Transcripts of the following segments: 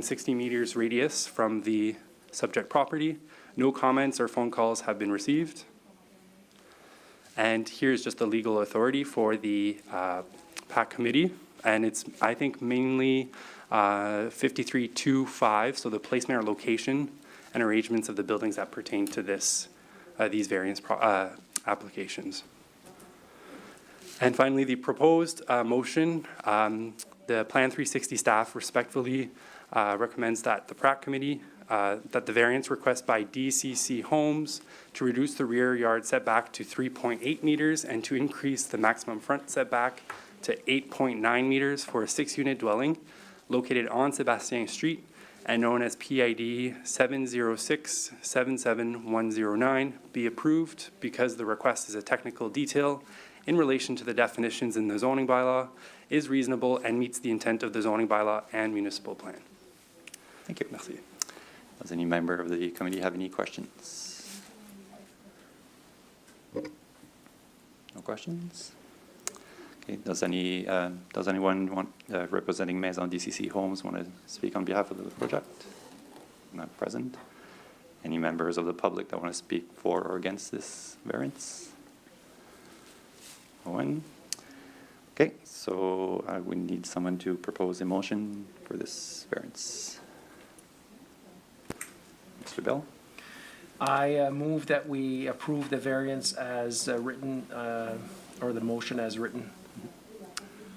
60 meters radius from the subject property. No comments or phone calls have been received. And here's just the legal authority for the PAC committee. And it's, I think, mainly 5325, so the placement or location and arrangements of the buildings that pertain to this, these variance applications. And finally, the proposed motion, the Plan 360 staff respectfully recommends that the PRAC committee, that the variance request by DCC Homes to reduce the rear yard setback to 3.8 meters and to increase the maximum front setback to 8.9 meters for a 6-unit dwelling located on Sebastien Street and known as PID 706-77109 be approved because the request is a technical detail in relation to the definitions in the zoning bylaw, is reasonable, and meets the intent of the zoning bylaw and municipal plan. Thank you. Merci. Does any member of the committee have any questions? No questions? Okay. Does anyone want representing Maison DCC Homes want to speak on behalf of the project? Not present. Any members of the public that want to speak for or against this variance? No one. Okay, so we need someone to propose a motion for this variance. Mr. Bell? I move that we approve the variance as written, or the motion as written.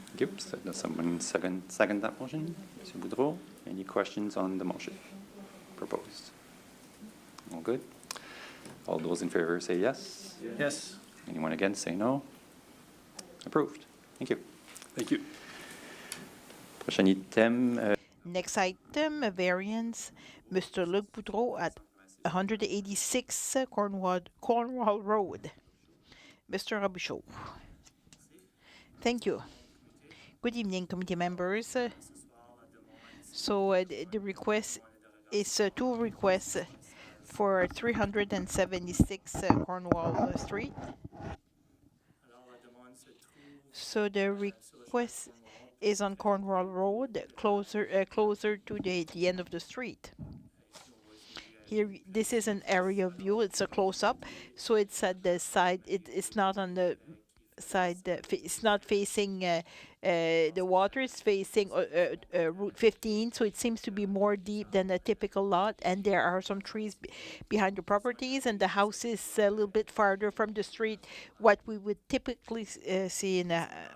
Thank you. So does someone second that motion? Mr. Boudreau, any questions on the motion proposed? All good? All those in favor say yes? Yes. Anyone against say no? Approved. Thank you. Thank you. Prochain item. Next item, a variance, Mr. Luc Boudreau at 186 Cornwall Road. Mr. Robichaud. Thank you. Good evening, committee members. The request is two requests for 376 Cornwall Street. So the request is on Cornwall Road, closer to the end of the street. Here, this is an area view. It's a close-up, so it's at the side. It's not on the side. It's not facing the water. It's facing Route 15, so it seems to be more deep than a typical lot. And there are some trees behind the properties, and the house is a little bit farther from the street. What we would typically see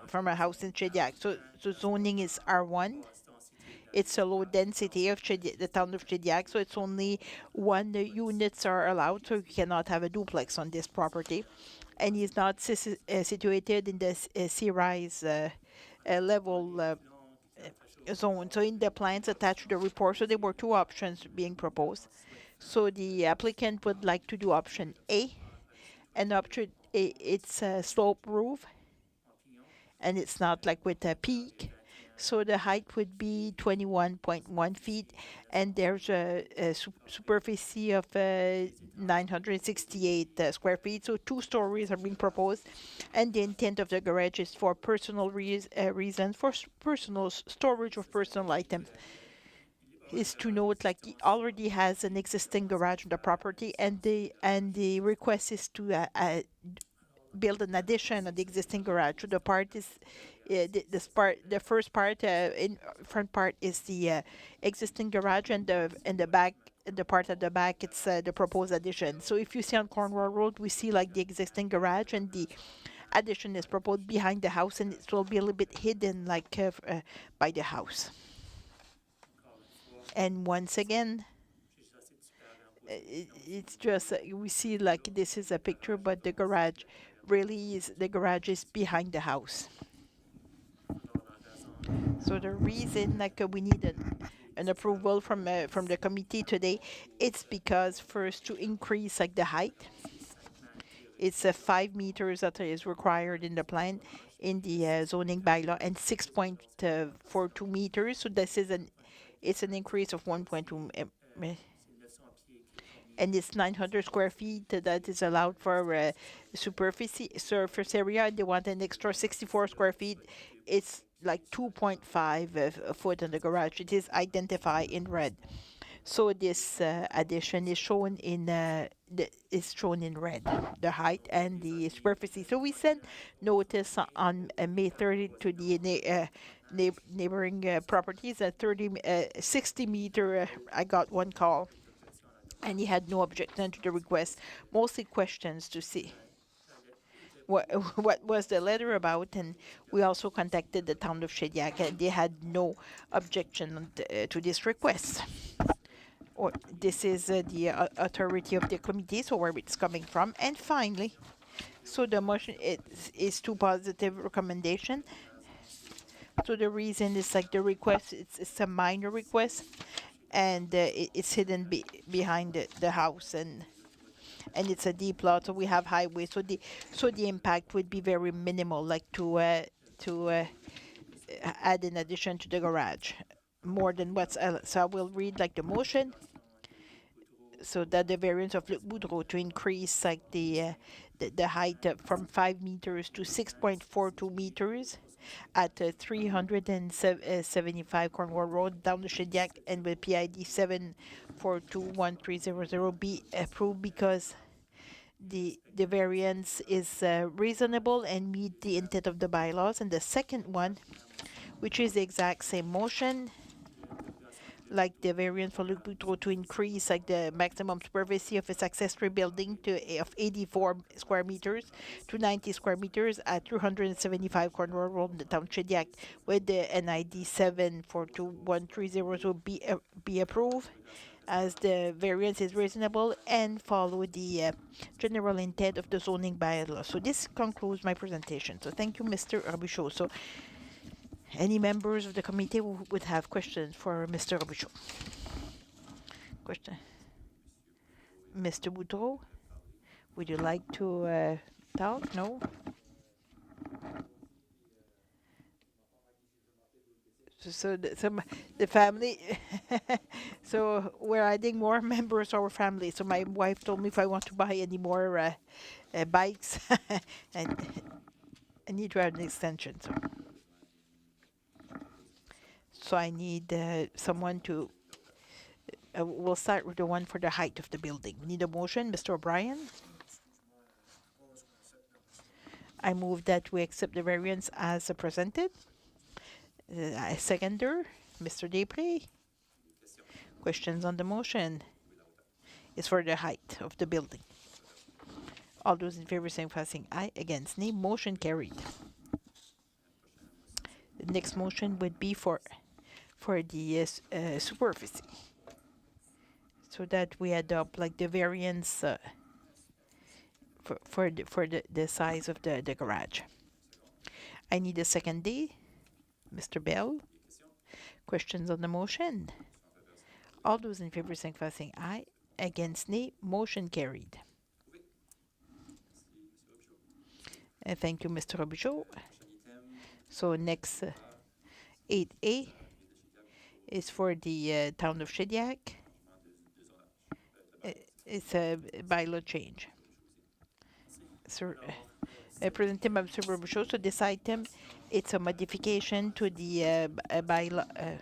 from a house in Chediac. So zoning is R1. It's a low density of the town of Chediac, so it's only one units are allowed, so you cannot have a duplex on this property. And it's not situated in the C-rise level zone. So in the plans attached to the report, so there were two options being proposed. So the applicant would like to do option A, and option A, it's a slope roof, and it's not like with a peak. So the height would be 21.1 feet, and there's a superficie of 968 square feet. So 2 stories are being proposed, and the intent of the garage is for personal reasons, for personal storage of personal items. Is to note, like, he already has an existing garage on the property, and the request is to build an addition on the existing garage. So the part is the first part in front part is the existing garage, and the back, the part at the back, it's the proposed addition. So if you see on Cornwall Road, we see like the existing garage, and the addition is proposed behind the house, and it will be a little bit hidden like by the house. And once again, it's just we see like this is a picture, but the garage really is behind the house. So the reason like we need an approval from the committee today, it's because first to increase like the height. It's 5 meters that is required in the plan in the zoning bylaw, and 6.42 meters. So this is it's an increase of 1.2. And it's 900 square feet that is allowed for surface area. They want an extra 64 square feet. It's like 2.5 foot on the garage. It is identified in red. So this addition is shown in is shown in red, the height and the superficie. So we sent notice on May 30 to the neighboring properties at 60 meter. I got one call, and he had no objection to the request. Mostly questions to see what what was the letter about, and we also contacted the town of Shediac, and they had no objection to this request. Or this is the authority of the committee, so where it's coming from. And finally, so the motion is to positive recommendation. So the reason is like the request, it's a minor request, and it's hidden behind the house, and it's a deep lot, so we have highway, so the impact would be very minimal, like to add an addition to the garage, more than what's so I will read like the motion. So that the variance of Luc Boudreau to increase like the height from 5 meters to 6.42 meters at 375 Cornwall Road down the Shediac, and with PID 7421300 be approved because the variance is reasonable and meet the intent of the bylaws. And the second one, which is the exact same motion, like the variance for Luc Boudreau to increase like the maximum superficie of its accessory building of 84 square meters to 90 square meters at 275 Cornwall Road in the town of Shediac, with the NID 7421300 be approved, as the variance is reasonable and follow the general intent of the zoning bylaw. So this concludes my presentation. So thank you, Mr. Robichaud. So any members of the committee who would have questions for Mr. Robichaud? Question? Mr. Boudreau, would you like to talk? No? So the family, so we're adding more members to our family. So my wife told me if I want to buy any more bikes, and I need to add an extension. So I need someone to. We'll start with the one for the height of the building. We need a motion, Mr. O'Brien. I move that we accept the variance as presented. I seconder, Mr. Desprez. Questions on the motion? It's for the height of the building. All those in favor saying aye, against nay. Motion carried. The next motion would be for the superficie, so that we adopt like the variance for the size of the garage. I need a second D. Mr. Bell. Questions on the motion? All those in favor saying aye, against nay. Motion carried. Thank you, Mr. Robichaud. So next 8A is for the town of Shediac. It's a bylaw change. So, presented by Mr. Robichaud. So this item, it's a modification to the bylaw,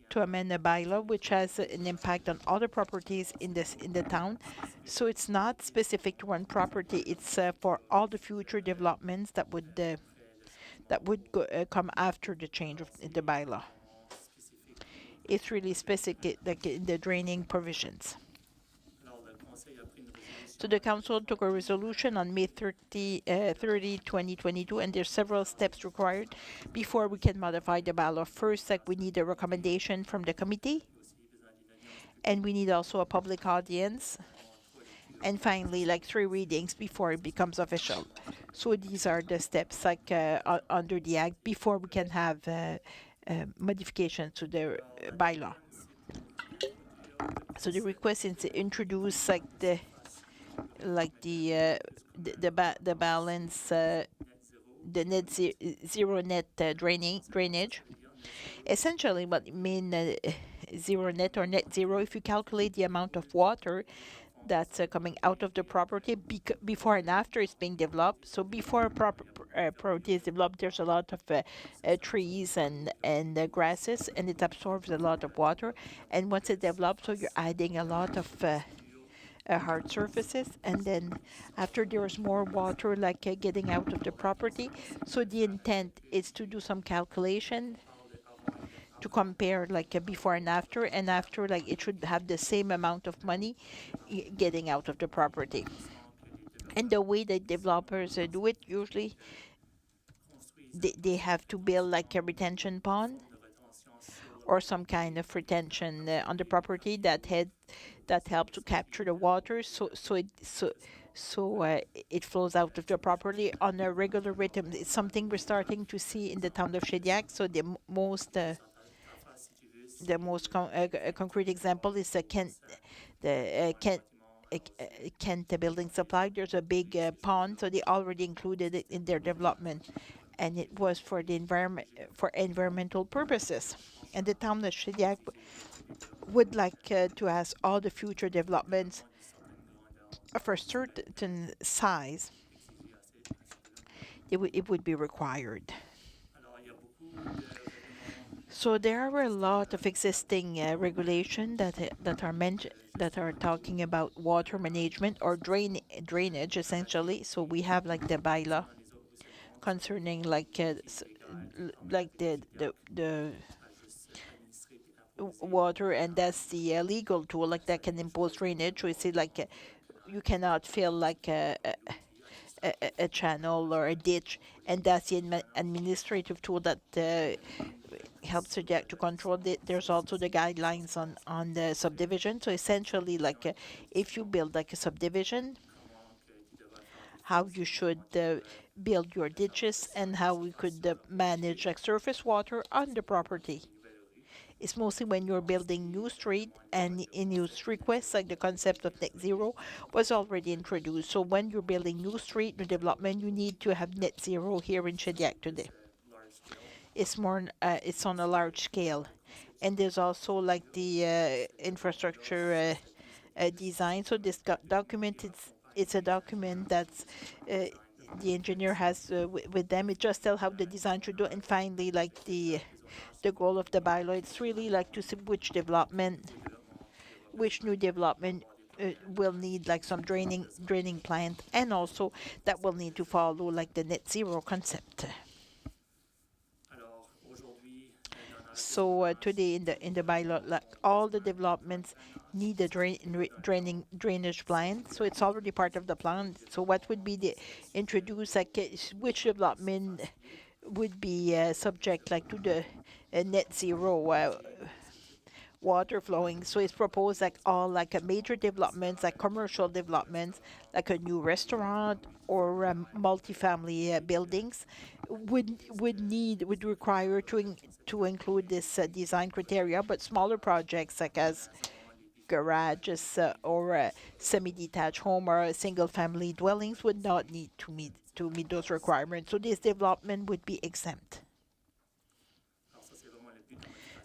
to amend a bylaw which has an impact on other properties in the town. So it's not specific to one property. It's for all the future developments that would come after the change of the bylaw. It's really specific, like in the draining provisions. So the council took a resolution on May 30, 2022, and there's several steps required before we can modify the bylaw. First, like we need a recommendation from the committee, and we need also a public audience, and finally, like 3 readings before it becomes official. So these are the steps like under the act before we can have modifications to the bylaw. So the request is to introduce like the balance, the zero net drainage. Essentially, what it means zero net or net zero, if you calculate the amount of water that's coming out of the property before and after it's being developed. So before property is developed, there's a lot of trees and grasses, and it absorbs a lot of water. And once it develops, so you're adding a lot of hard surfaces, and then after there's more water getting out of the property. So the intent is to do some calculation to compare before and after it should have the same amount of money getting out of the property. And the way that developers do it, usually they have to build a retention pond or some kind of retention on the property that helps to capture the water, it flows out of the property on a regular rhythm. It's something we're starting to see in the town of Shediac. So concrete example is Kent Building Supply. There's a big pond, so they already included it in their development, and it was for the environment, for environmental purposes. And the town of Shediac would like to ask all the future developments of a certain size, it would be required. So there are a lot of existing regulation that are talking about water management or drainage essentially. So we have the bylaw concerning the water, and that's the legal tool that can impose drainage. We see you cannot fill a channel or a ditch, and that's the administrative tool that helps to control it. There's also the guidelines on the subdivision. So essentially, if you build a subdivision, how you should build your ditches and how we could manage surface water on the property. It's mostly when you're building new street, and in use requests, the concept of net zero was already introduced. So when you're building new street, new development, you need to have net zero here in Shediac today. It's on a large scale, and there's also the infrastructure design. So this document, it's a document that's the engineer has with them. It just tells how the design should do, and finally, the goal of the bylaw, it's really to see which new development will need some draining plant, and also that will need to follow the net zero concept. So today in the bylaw, all the developments need a drainage plan. So it's already part of the plan. So what would be the introduce which development would be subject to the net zero water flowing. So it's proposed all a major developments, commercial developments, a new restaurant or multifamily buildings would require to include this design criteria. But smaller projects as garages or a semi-detached home or single-family dwellings would not need to meet those requirements. So this development would be exempt.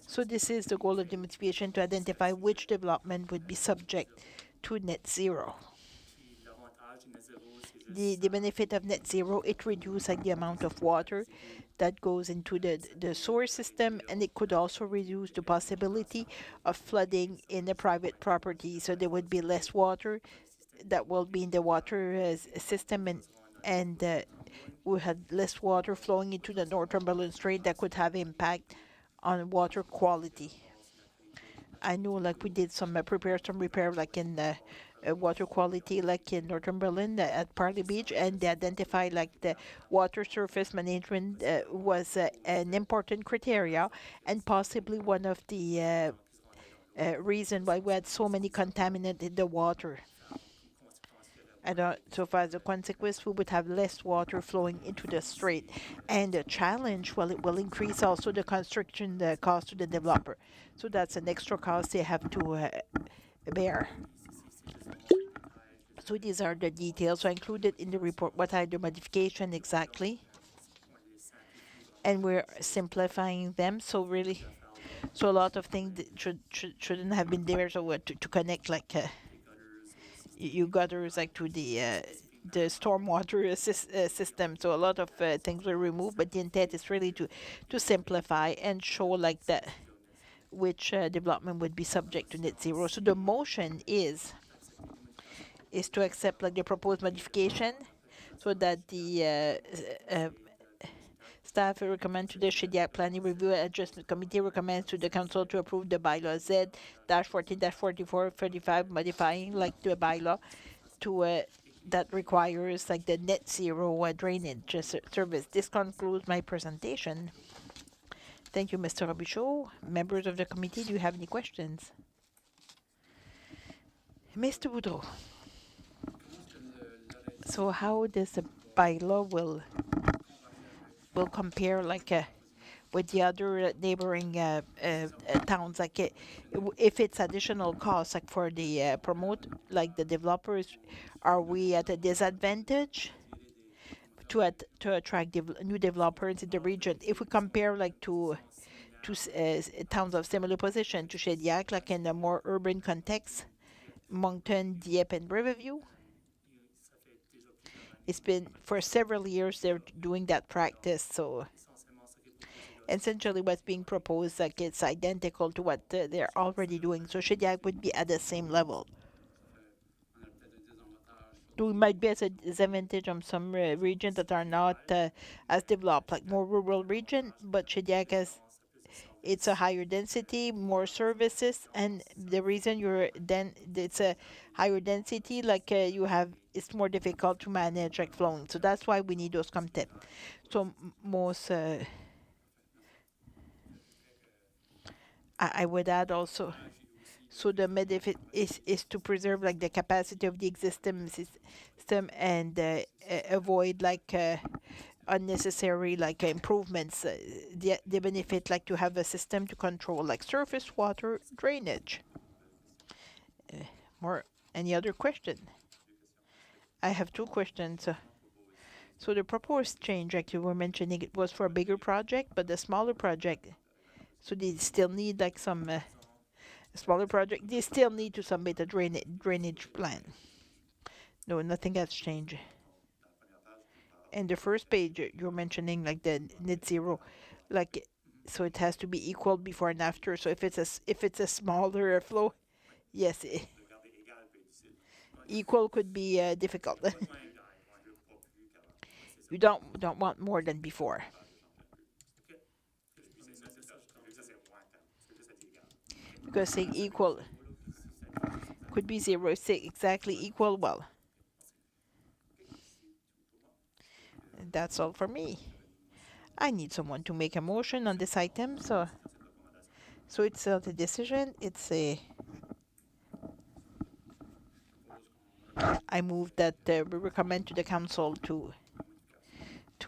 So this is the goal of the motivation, to identify which development would be subject to net zero. The benefit of net zero, it reduces the amount of water that goes into the sewer system, and it could also reduce the possibility of flooding in the private property. So there would be less water that will be in the water system, and we had less water flowing into the Northumberland Strait that could have impact on water quality. I know we did some repair in the water quality in Northumberland at Parley Beach, and they identified the water surface management was an important criteria, and possibly one of the reason why we had so many contaminants in the water. And so far as a consequence, we would have less water flowing into the strait. And the challenge, well, it will increase also the construction cost to the developer. So that's an extra cost they have to bear. So these are the details. So I included in the report what are the modification exactly. And we're simplifying them. So really, so a lot of things that shouldn't have been there. So to connect you gutters to the the stormwater system. So a lot of things were removed, but the intent is really to simplify and show like that which development would be subject to net zero. So the motion is to accept like the proposed modification so that the staff will recommend to the Shediac Planning Review and Adjustment Committee recommends to the council to approve the bylaw Z-14-4435 modifying like the bylaw to that requires like the net zero drainage service. This concludes my presentation. Thank you, Mr. Robichaud. Members of the committee, do you have any questions? Mr. Boudreau. So how does the bylaw will compare like with the other neighboring towns? Like if it's additional costs like for the promote like the developers, are we at a disadvantage to attract new developers in the region? If we compare like to towns of similar position to Shediac, like in a more urban context, Moncton, Dieppe, and Riverview. It's been for several years they're doing that practice. So essentially, what's being proposed, like it's identical to what they're already doing. So Shediac would be at the same level. We might be at a disadvantage on some regions that are not as developed, like more rural region, but Shediac has it's a higher density, more services, and the reason it's a higher density, like you have, it's more difficult to manage like flowing. So that's why we need those content. So most, I would add also, so the benefit is to preserve like the capacity of the existing system and avoid like unnecessary like improvements. The benefit like to have a system to control like surface water drainage. More any other question? I have two questions. So the proposed change, like you were mentioning, it was for a bigger project, but the smaller project, so they still need like some smaller project. They still need to submit a drainage plan. No, nothing has changed. And the first page you're mentioning like the net zero, like so it has to be equal before and after. So if it's a smaller flow, yes, equal could be difficult. You don't want more than before. Because saying equal could be zero. Say exactly equal. Well, that's all for me. I need someone to make a motion on this item. So it's not a decision. It's a. I move that we recommend to the council to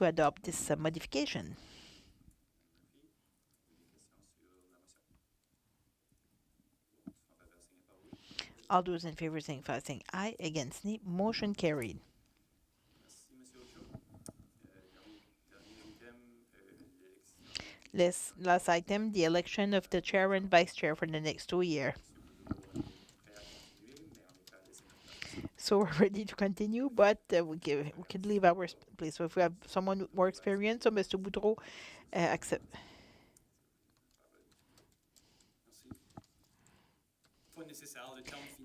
adopt this modification. All those in favor saying aye, against nay, motion carried. Last item, the election of the chair and vice chair for the next 2 years. So we're ready to continue, but we can leave our place. So if we have someone with more experience, so Mr. Boudreau, accept.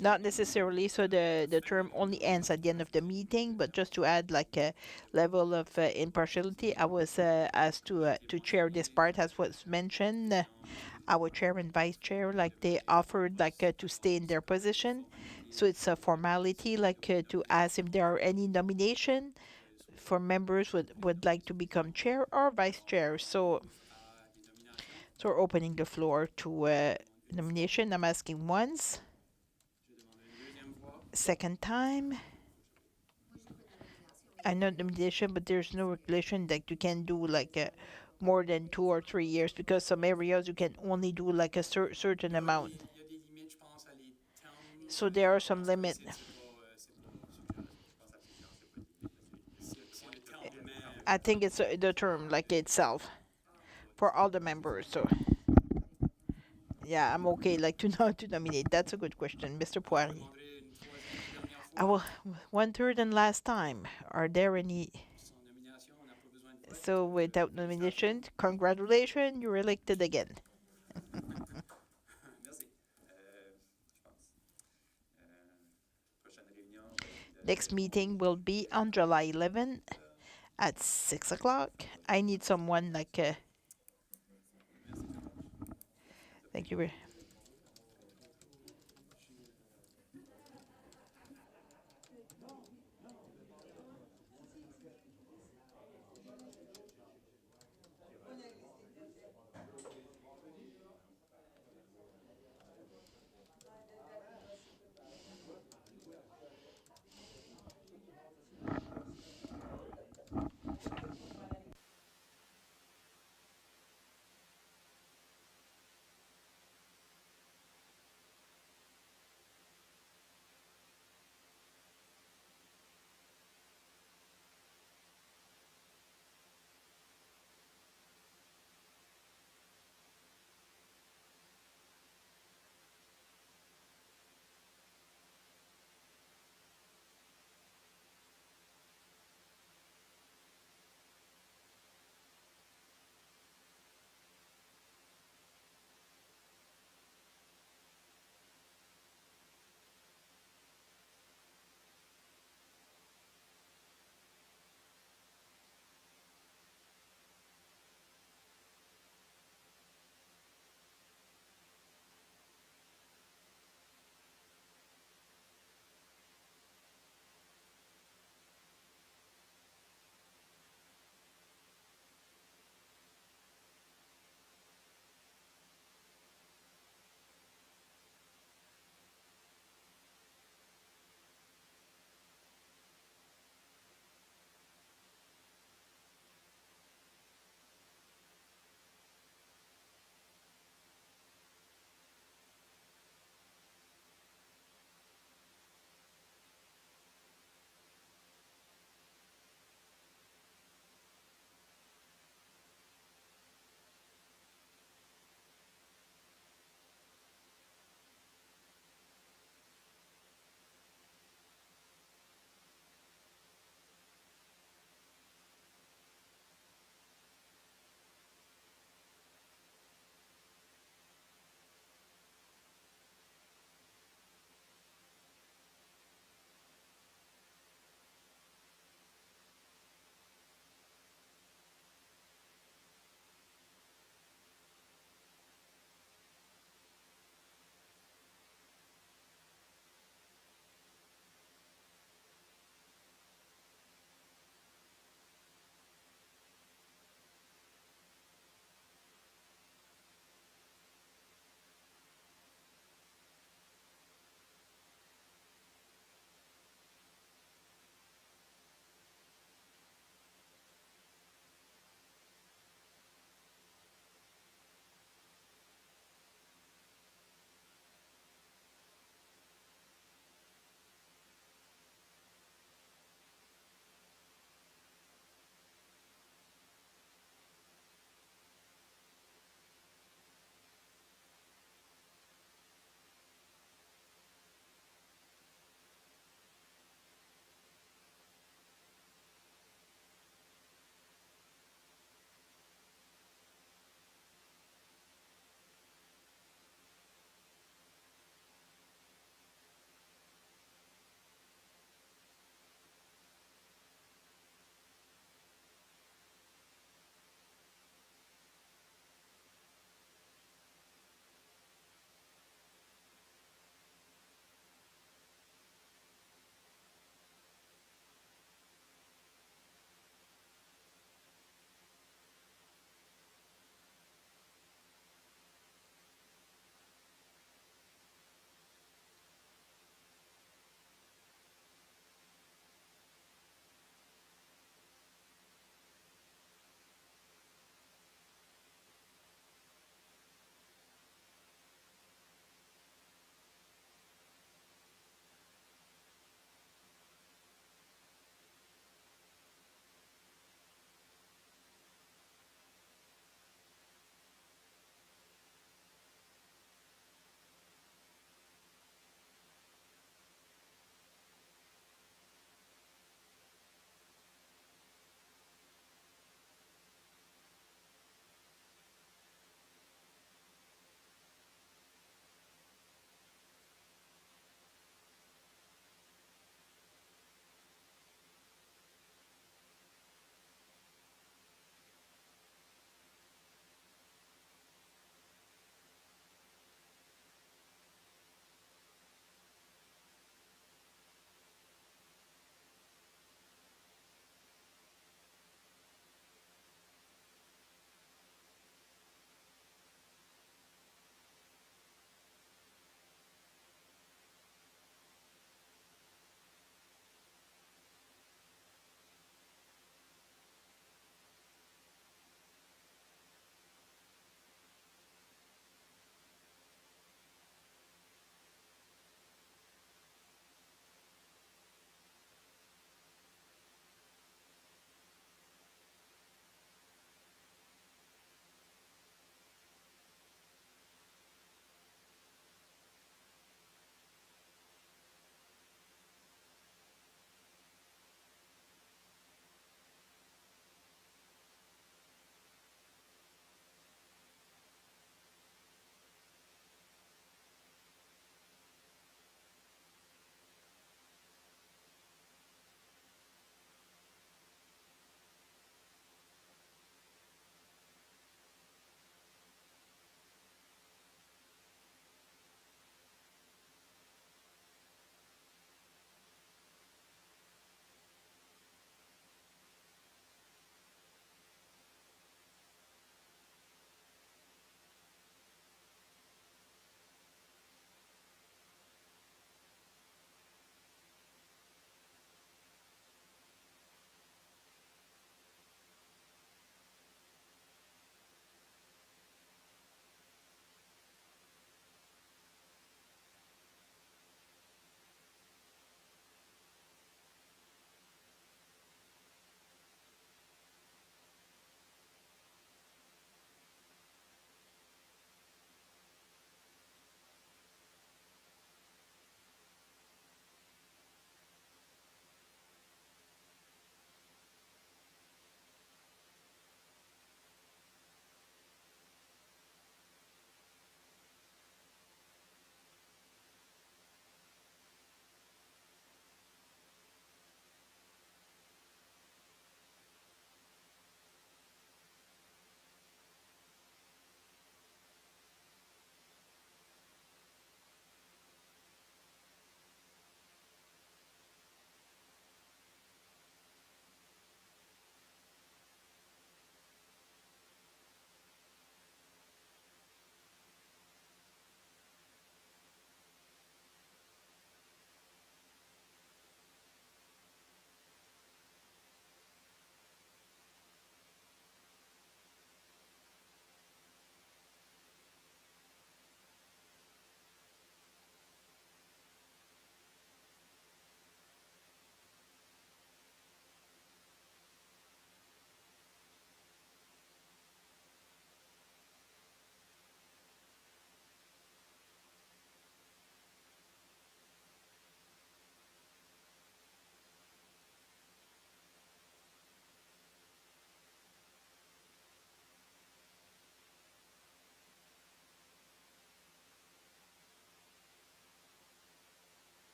Not necessarily, so the term only ends at the end of the meeting, but just to add like a level of impartiality, I was asked to chair this part as was mentioned. Our chair and vice chair, like they offered like to stay in their position. So it's a formality like to ask if there are any nomination for members would like to become chair or vice chair. So we're opening the floor to nomination. I'm asking once. Second time. I know nomination, but there's no regulation that you can do like more than 2 or 3 years because some areas you can only do like a certain amount. So there are some limits. I think it's the term like itself for all the members. So yeah, I'm okay like to not to nominate. That's a good question, Mr. Poirier. Our one third and last time. Are there any? So without nomination, congratulations, you're elected again. Next meeting will be on July 11 at 6 o'clock. I need someone like. Thank you.